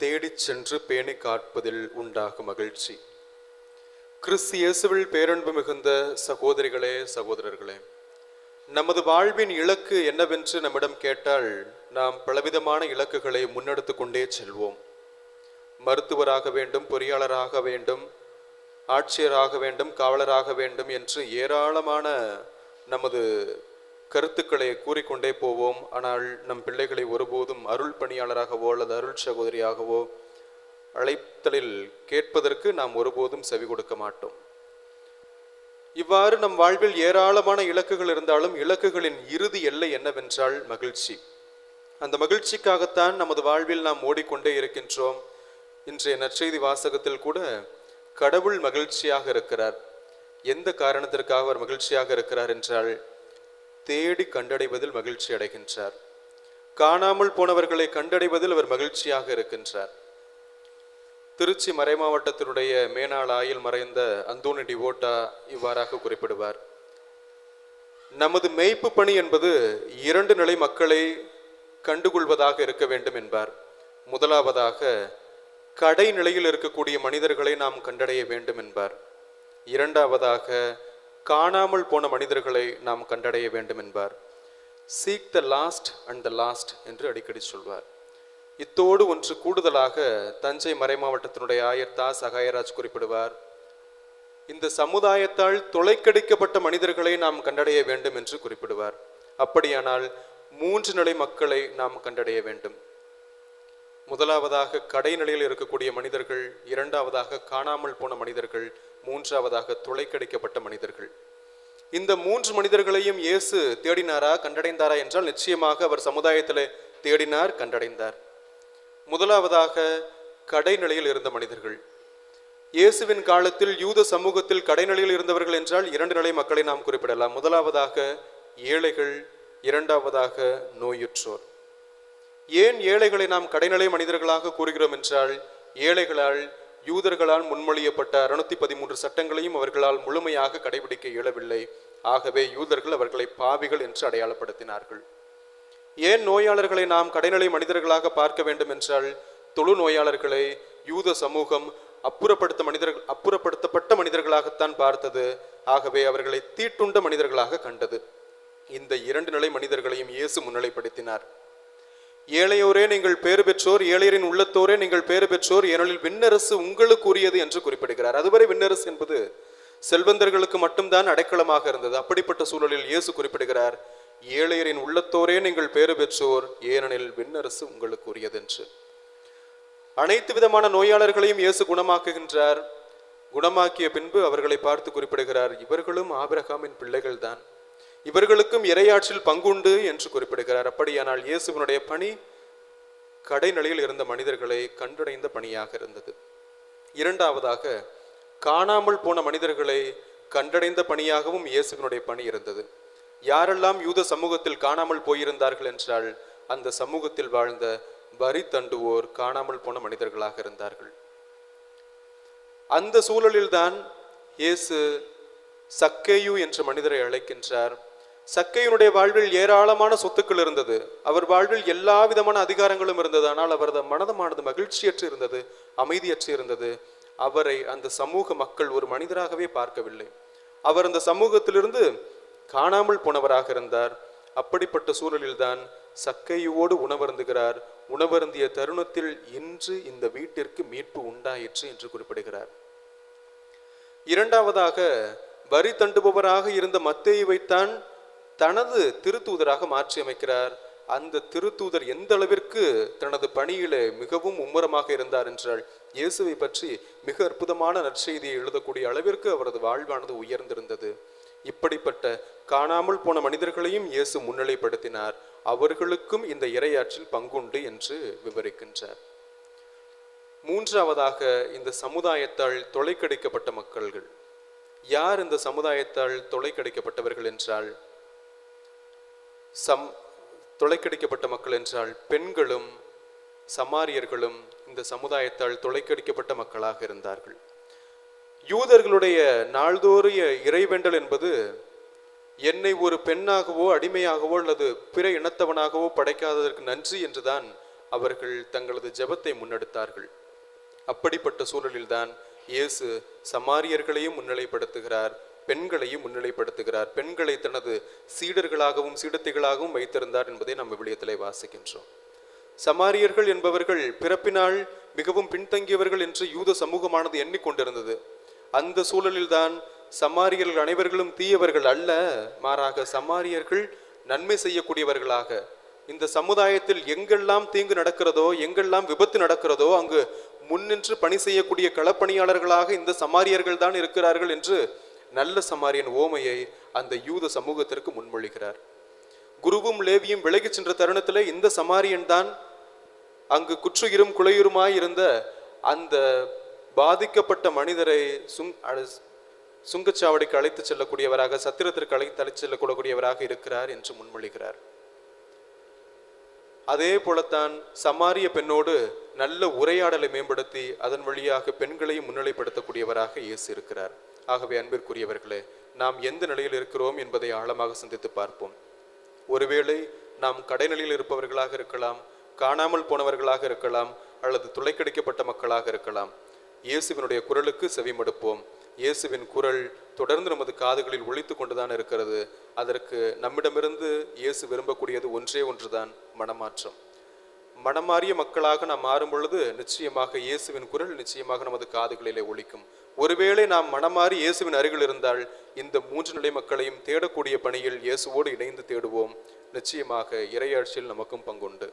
தேடிச் சென்று பேணி காப்பதில் உண்டாகும் மகிழ்ச்சி. கிறிஸ்து இயேசுவில் பேரன்பு மிகுந்த சகோதரிகளே, சகோதரர்களே, நமது வாழ்வின் இலக்கு என்னவென்று நம்மிடம் கேட்டால் நாம் பலவிதமான இலக்குகளை முன்னெடுத்து கொண்டே செல்வோம். மருத்துவராக வேண்டும், பொறியாளராக வேண்டும், ஆட்சியராக வேண்டும், காவலராக வேண்டும் என்று ஏராளமான நமது கருத்துக்களை கூறிக்கொண்டே போவோம். ஆனால் நம் பிள்ளைகளை ஒருபோதும் அருள் பணியாளராகவோ அல்லது அருள் சகோதரியாகவோ அழைத்தலில் கேட்பதற்கு நாம் ஒருபோதும் செவி கொடுக்க மாட்டோம். இவ்வாறு நம் வாழ்வில் ஏராளமான இலக்குகள் இருந்தாலும் இலக்குகளின் இறுதி எல்லை என்னவென்றால் மகிழ்ச்சி. அந்த மகிழ்ச்சிக்காகத்தான் நமது வாழ்வில் நாம் ஓடிக்கொண்டே இருக்கின்றோம். இன்றைய நற்செய்தி வாசகத்தில் கூட கடவுள் மகிழ்ச்சியாக இருக்கிறார். எந்த காரணத்திற்காக அவர் மகிழ்ச்சியாக இருக்கிறார் என்றால், தேடி கண்டடைவதில் மகிழ்ச்சி அடைகின்றார். காணாமல் போனவர்களை கண்டடைவதில் அவர் மகிழ்ச்சியாக இருக்கின்றார். திருச்சி மறைமாவட்டத்தினுடைய மேனாள் ஆயில் மறைந்த அந்தோனி டிவோட்டா இவ்வாறாக குறிப்பிடுவார். நமது மெய்ப்பு பணி என்பது 2 நிலை மக்களை கண்டுகொள்வதாக இருக்க வேண்டும் என்பார். முதலாவதாக கடைநிலையில் இருக்கக்கூடிய மனிதர்களை நாம் கண்டடைய வேண்டும் என்பார். இரண்டாவதாக காணாமல் போன மனிதர்களை நாம் கண்டடைய வேண்டும் என்பார். Seek the lost and the lost என்று அடிக்கடி சொல்வார். இத்தோடு ஒன்று கூடுதலாக தஞ்சை மறைமாவட்டத்தினுடைய ஆயர் தா சகாயராஜ் குறிப்பிடுவார். இந்த சமுதாயத்தால் தொலைக்கடிக்கப்பட்ட மனிதர்களை நாம் கண்டடைய வேண்டும் என்று குறிப்பிடுவார். அப்படியானால் 3 நிலை மக்களை நாம் கண்டடைய வேண்டும். முதலாவதாக கடைநிலையில் இருக்கக்கூடிய மனிதர்கள், இரண்டாவதாக காணாமல் போன மனிதர்கள், மூன்றாவதாக தொலைக்கடிக்கப்பட்ட மனிதர்கள். இந்த 3 மனிதர்களையும் இயேசு தேடினாரா, கண்டடைந்தாரா என்றால் நிச்சயமாக அவர் சமுதாயத்தில் தேடினார், கண்டடைந்தார். முதலாவதாக கடைநிலையில் இருந்த மனிதர்கள். இயேசுவின் காலத்தில் யூத சமூகத்தில் கடைநிலையில் இருந்தவர்கள் என்றால் 2 நிலை மக்களை நாம் குறிப்பிடலாம். முதலாவதாக ஏழைகள், இரண்டாவதாக நோயுற்றோர். ஏன் ஏழைகளை நாம் கடைநிலை மனிதர்களாக கூறுகிறோம் என்றால், ஏழைகளால் யூதர்களால் முன்மொழியப்பட்ட 613 சட்டங்களையும் அவர்களால் முழுமையாக கடைபிடிக்க இயலவில்லை. ஆகவே யூதர்கள் அவர்களை பாவிகள் என்று அடையாளப்படுத்தினார்கள். ஏன் நோயாளர்களை நாம் கடைநிலை மனிதர்களாக பார்க்க வேண்டும் என்றால், தொழு நோயாளர்களை யூத சமூகம் அப்புறப்படுத்தப்பட்ட மனிதர்களாகத்தான் பார்த்தது. ஆகவே அவர்களை தீட்டுண்ட மனிதர்களாக கண்டது. இந்த 2 நிலை மனிதர்களையும் இயேசு முன்னிலைப்படுத்தினார். ஏழையோரே நீங்கள் பேறு பெற்றோர், ஏழையரின் உள்ளத்தோரே நீங்கள் பேறு பெற்றோர், ஏனெனில் விண்ணரசு உங்களுக்கு உரியது என்று குறிப்பிடுகிறார். அதுவரை விண்ணரசு என்பது செல்வந்தர்களுக்கு மட்டும்தான் அடைக்கலமாக இருந்தது. அப்படிப்பட்ட சூழலில் இயேசு குறிப்பிடுகிறார், ஏழையரின் உள்ளத்தோரே நீங்கள் பேறு பெற்றோர், ஏனெனில் விண்ணரசு உங்களுக்கு உரியது என்று. அனைத்து விதமான நோயாளர்களையும் இயேசு குணமாக்குகின்றார். குணமாக்கிய பின்பு அவர்களை பார்த்து குறிப்பிடுகிறார், இவர்களும் ஆபிரகாமின் பிள்ளைகள் தான், இவர்களுக்கும் இறையாற்றில் பங்குண்டு என்று குறிப்பிடுகிறார். அப்படியானால் இயேசுவினுடைய பணி கடைநிலையில் இருந்த மனிதர்களை கண்டடைந்த பணியாக இருந்தது. இரண்டாவதாக காணாமல் போன மனிதர்களை கண்டடைந்த பணியாகவும் இயேசுவினுடைய பணி இருந்தது. யாரெல்லாம் யூத சமூகத்தில் காணாமல் போயிருந்தார்கள் என்றால், அந்த சமூகத்தில் வாழ்ந்த வரி தண்டுவோர் காணாமல் போன மனிதர்களாக இருந்தார்கள். அந்த சூழலில்தான் இயேசு சக்கேயு என்ற மனிதரை அழைக்கின்றார். சக்கேயுனுடைய வாழ்வில் ஏராளமான சொத்துக்கள் இருந்தது. அவர் வாழ்வில் எல்லா விதமான அதிகாரங்களும் இருந்தது. ஆனால் அவரது மனதமானது மகிழ்ச்சியற்று இருந்தது, அமைதியற்று இருந்தது. அவரை அந்த சமூக மக்கள் ஒரு மனிதராகவே பார்க்கவில்லை. அவர் அந்த சமூகத்திலிருந்து காணாமல் போனவராக இருந்தார். அப்படிப்பட்ட சூழலில்தான் சக்கேயுவோடு உணவருந்துகிறார். உணவருந்திய தருணத்தில் இன்று இந்த வீட்டிற்கு மீட்பு உண்டாயிற்று என்று குறிப்பிடுகிறார். இரண்டாவதாக வரி தண்டுபவராக இருந்த மத்தேயுவைத்தான் தனது திருத்தூதராக மாற்றி அமைக்கிறார். அந்த திருத்தூதர் எந்த அளவிற்கு தனது பணியிலே மிகவும் மும்முரமாக இருந்தார் என்றால், இயேசுவை பற்றி மிக அற்புதமான நற்செய்தியை எழுதக்கூடிய அளவிற்கு அவரது வாழ்வானது உயர்ந்திருந்தது. இப்படிப்பட்ட காணாமல் போன மனிதர்களையும் இயேசு முன்னிலைப்படுத்தினார். அவர்களுக்கும் இந்த இறையாற்றில் பங்குண்டு என்று விவரிக்கின்றார். மூன்றாவதாக இந்த சமுதாயத்தால் தொலைக்கடிக்கப்பட்ட மக்கள்கள். யார் இந்த சமுதாயத்தால் தொலைக்கடிக்கப்பட்டவர்கள் என்றால், தொலைக்கடிக்கப்பட்ட மக்கள் என்றால் பெண்களும் சமாரியர்களும் இந்த சமுதாயத்தால் தொலைக்கடிக்கப்பட்ட மக்களாக இருந்தார்கள். யூதர்களுடைய நாள்தோறிய இறைவேண்டல் என்பது, என்னை ஒரு பெண்ணாகவோ அடிமையாகவோ அல்லது பிற இனத்தவனாகவோ படைக்காததற்கு நன்றி என்றுதான் அவர்கள் தங்களது ஜெபத்தை முன்னெடுத்தார்கள். அப்படிப்பட்ட சூழலில்தான் இயேசு சமாரியர்களையும் முன்னிலைப்படுத்துகிறார், பெண்களையும் முன்னிலைப்படுத்துகிறார். பெண்களை தனது சீடர்களாகவும் சீடத்திகளாகவும் வைத்திருந்தார் என்பதை நம்ம விவிலியத்திலே வாசிக்கின்றோம். சமாரியர்கள் என்பவர்கள் பிறப்பினால் மிகவும் பின்தங்கியவர்கள் என்று யூத சமூகமானது எண்ணிக்கொண்டிருந்தது. அந்த சூழலில்தான் சமாரியர்கள் அனைவர்களும் தீயவர்கள் அல்ல, மாறாக சமாரியர்கள் நன்மை செய்யக்கூடியவர்களாக, இந்த சமுதாயத்தில் எங்கெல்லாம் தீங்கு நடக்கிறதோ, எங்கெல்லாம் விபத்து நடக்கிறதோ அங்கு முன்னின்று பணி செய்யக்கூடிய களப்பணியாளர்களாக இந்த சமாரியர்கள் தான் இருக்கிறார்கள் என்று நல்ல சமாரியன் ஓமையை அந்த யூத சமூகத்திற்கு முன்மொழிகிறார். குருவும் லேவியும் விலகி சென்ற தருணத்தில் இந்த சமாரியன் தான் அங்கு குற்றுயிரும் குலையுருமாய் இருந்த அந்த பாதிக்கப்பட்ட மனிதரை சுங்கச்சாவடிக்கு அழைத்து செல்லக்கூடியவராக, சத்திரத்திற்கு அழைத்து செல்லக்கூடியவராக இருக்கிறார் என்று முன்மொழிகிறார். அதே போலத்தான் சமாரிய பெண்ணோடு நல்ல உரையாடலை மேம்படுத்தி அதன் வழியாக பெண்களையும் முன்னிலைப்படுத்தக்கூடியவராக இயேசு இருக்கிறார். ஆகவே அன்பிற்குரியவர்களே, நாம் எந்த நிலையில் இருக்கிறோம் என்பதை ஆழமாக சிந்தித்து பார்ப்போம். ஒருவேளை நாம் கடைநிலையில் இருப்பவர்களாக இருக்கலாம், காணாமல் போனவர்களாக இருக்கலாம், அல்லது துளைக்கடிக்கப்பட்ட மக்களாக இருக்கலாம். இயேசுவினுடைய குரலுக்கு செவிமடுப்போம். இயேசுவின் குரல் தொடர்ந்து நமது காதுகளில் ஒலித்து கொண்டுதான் இருக்கிறது. அதற்கு நம்மிடமிருந்து இயேசு விரும்பக்கூடியது ஒன்றே ஒன்றுதான், மனமாற்றம். மனமாறிய மக்களாக நாம் மாறும் பொழுது நிச்சயமாக இயேசுவின் குரல் நிச்சயமாக நமது காதுகளிலே ஒலிக்கும். ஒருவேளை நாம் மனமாறி இயேசுவின் அருகில் இருந்தால் இந்த 3 நிலை மக்களையும் தேடக்கூடிய பணியில் இயேசுவோடு இணைந்து தேடுவோம். நிச்சயமாக இறையாட்சியில் நமக்கும் பங்குண்டு.